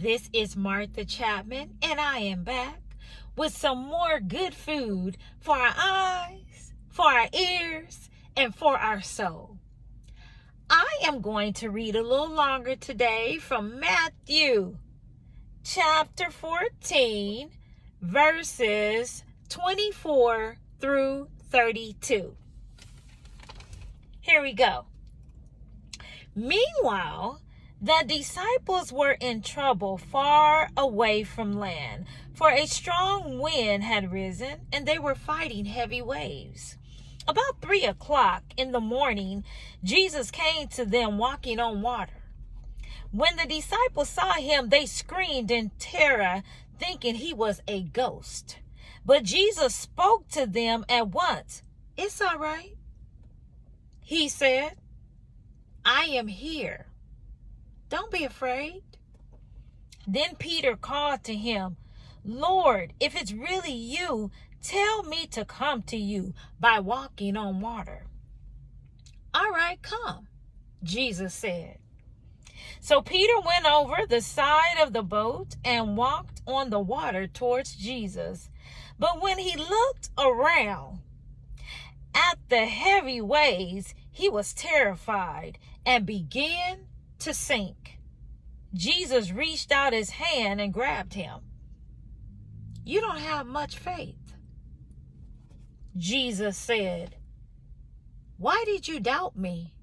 This is Martha Chapman, and I am back with some more good food for our eyes, for our ears, and for our soul. I am going to read a little longer today from Matthew chapter 14, verses 24 through 32. Here we go. Meanwhile, the disciples were in trouble far away from land, for a strong wind had risen, and they were fighting heavy waves. About 3 o'clock in the morning, Jesus came to them walking on water. When the disciples saw him, they screamed in terror, thinking he was a ghost. But Jesus spoke to them at once. "It's all right," he said. "I am here. Don't be afraid." Then Peter called to him, "Lord, if it's really you, tell me to come to you by walking on water." "All right, come," Jesus said. So Peter went over the side of the boat and walked on the water towards Jesus. But when he looked around at the heavy waves, he was terrified and began to sink. Jesus reached out his hand and grabbed him. "You don't have much faith," Jesus said. "Why did you doubt me?"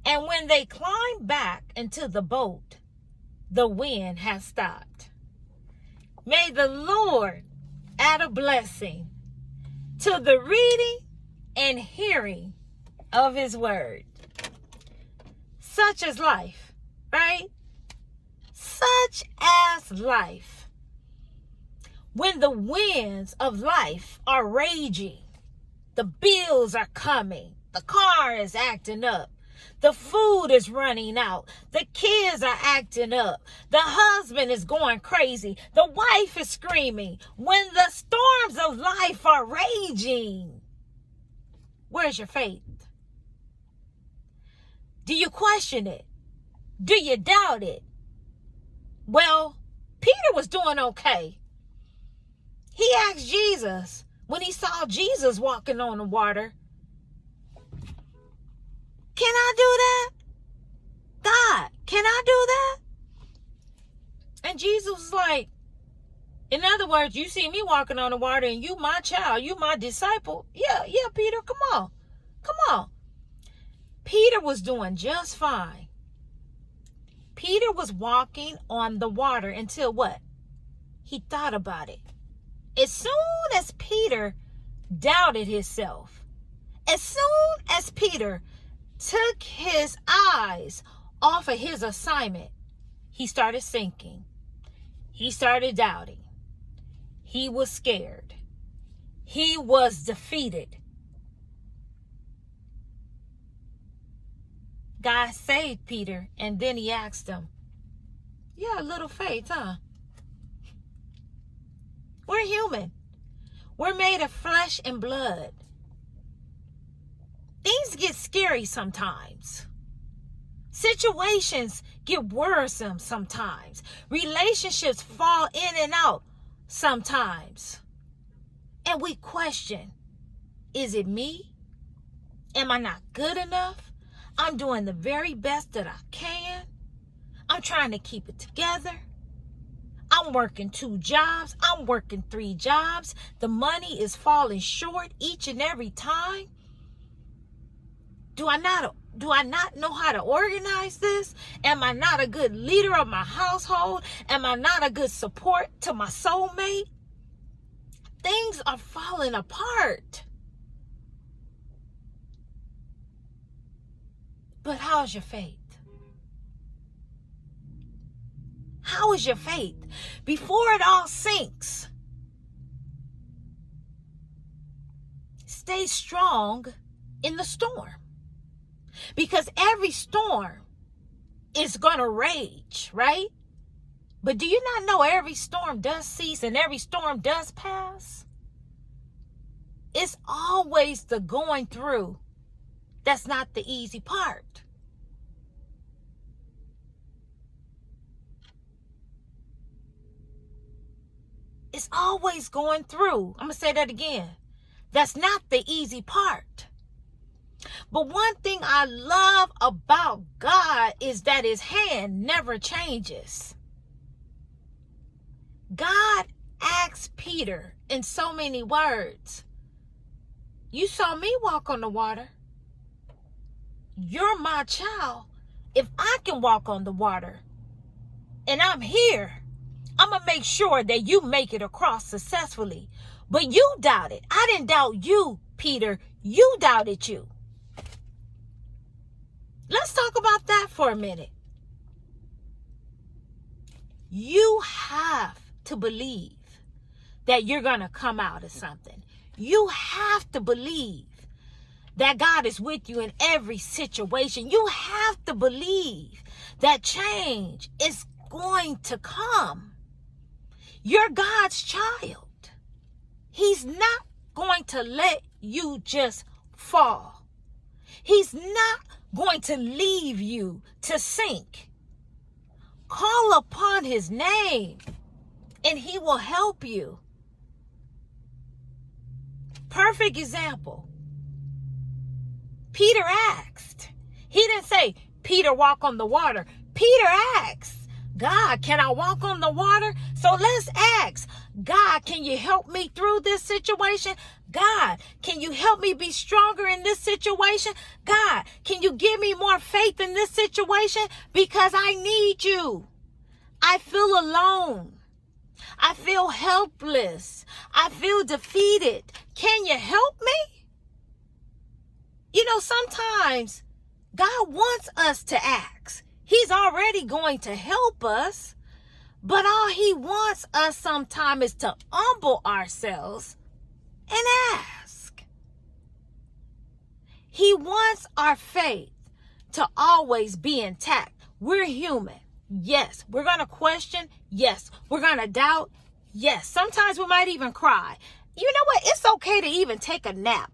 And when they climbed back into the boat, the wind had stopped. May the Lord add a blessing to the reading and hearing of his word. Such as life, right? Such as life. When the winds of life are raging, the bills are coming, the car is acting up, the food is running out, the kids are acting up, the husband is going crazy, the wife is screaming. When the storms of life are raging, where's your faith? Do you question it? Do you doubt it? Well, Peter was doing okay. He asked Jesus, when he saw Jesus walking on the water, "Can I do that? God, can I do that?" And Jesus was like, in other words, you see me walking on the water and you my child, you my disciple. Yeah, Peter, come on. Peter was doing just fine. Peter was walking on the water until what? He thought about it. As soon as Peter doubted himself, as soon as Peter took his eyes off of his assignment, he started sinking. He started doubting. He was scared. He was defeated. God saved Peter, and then he asked him, "Yeah, a little faith, huh?" We're human. We're made of flesh and blood. Things get scary sometimes. Situations get worrisome sometimes. Relationships fall in and out sometimes. And we question, is it me? Am I not good enough? I'm doing the very best that I can. I'm trying to keep it together. I'm working 2 jobs. I'm working 3 jobs. The money is falling short each and every time. Do I not know how to organize this? Am I not a good leader of my household? Am I not a good support to my soulmate? Things are falling apart. But how's your faith? How is your faith? Before it all sinks, stay strong in the storm. Because every storm is going to rage, right? But do you not know every storm does cease and every storm does pass? It's always the going through that's not the easy part. It's always going through. I'm going to say that again. That's not the easy part. But one thing I love about God is that his hand never changes. God asked Peter in so many words, you saw me walk on the water. You're my child. If I can walk on the water and I'm here, I'm going to make sure that you make it across successfully. But you doubted. I didn't doubt you, Peter. You doubted you. Let's talk about that for a minute. You have to believe that you're going to come out of something. You have to believe that God is with you in every situation. You have to believe that change is going to come. You're God's child. He's not going to let you just fall. He's not going to leave you to sink. Call upon his name and he will help you. Perfect example. Peter asked. He didn't say, Peter, walk on the water. Peter asked, God, can I walk on the water? So let's ask, God, can you help me through this situation? God, can you help me be stronger in this situation? God, can you give me more faith in this situation? Because I need you. I feel alone. I feel helpless. I feel defeated. Can you help me? You know, sometimes God wants us to ask. He's already going to help us. But all he wants us sometimes is to humble ourselves and ask. He wants our faith to always be intact. We're human. Yes. We're going to question. Yes. We're going to doubt. Yes. Sometimes we might even cry. You know what? It's okay to even take a nap.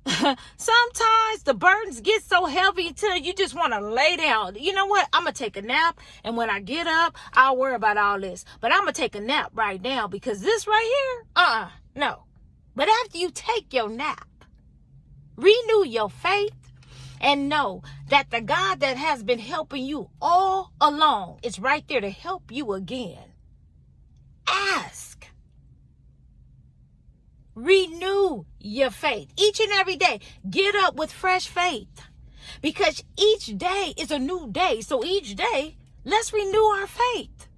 Sometimes the burdens get so heavy until you just want to lay down. You know what? I'm going to take a nap. And when I get up, I'll worry about all this. But I'm going to take a nap right now because this right here, no. But after you take your nap, renew your faith and know that the God that has been helping you all along is right there to help you again. Ask. Renew your faith each and every day. Get up with fresh faith because each day is a new day. So each day, let's renew our faith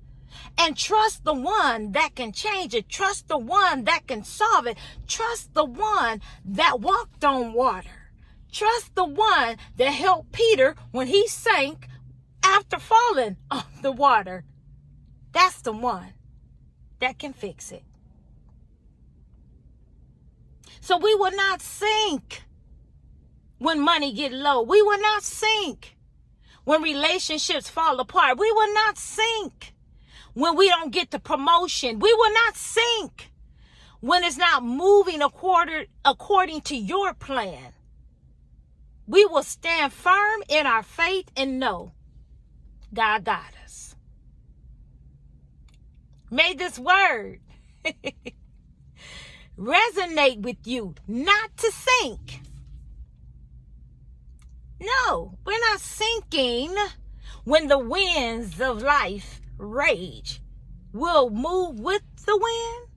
and trust the one that can change it. Trust the one that can solve it. Trust the one that walked on water. Trust the one that helped Peter when he sank after falling off the water. That's the one that can fix it. So we will not sink when money get low. We will not sink when relationships fall apart. We will not sink when we don't get the promotion. We will not sink when it's not moving according to your plan. We will stand firm in our faith and know God got us. May this word resonate with you, not to sink. No, we're not sinking when the winds of life rage. We'll move with the wind.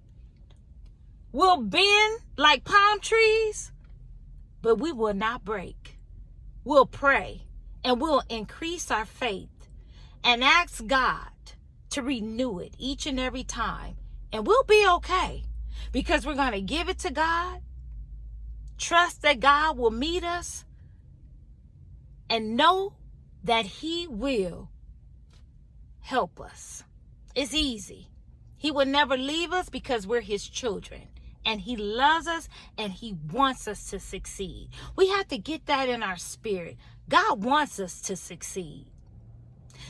We'll bend like palm trees, but we will not break. We'll pray and we'll increase our faith and ask God to renew it each and every time. And we'll be okay. Because we're going to give it to God, trust that God will meet us, and know that he will help us. It's easy. He will never leave us because we're his children. And he loves us and he wants us to succeed. We have to get that in our spirit. God wants us to succeed.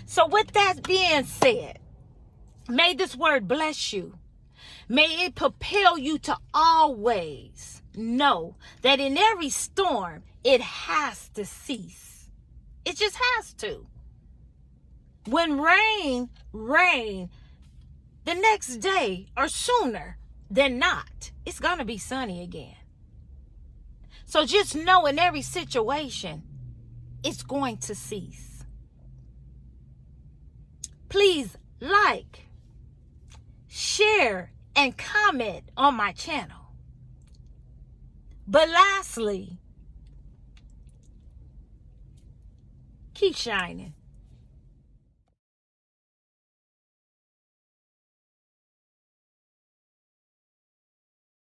So with that being said, may this word bless you. May it propel you to always know that in every storm, it has to cease. It just has to. When rain, the next day or sooner than not, it's going to be sunny again. So just know in every situation, it's going to cease. Please like, share, and comment on my channel. But lastly, keep shining.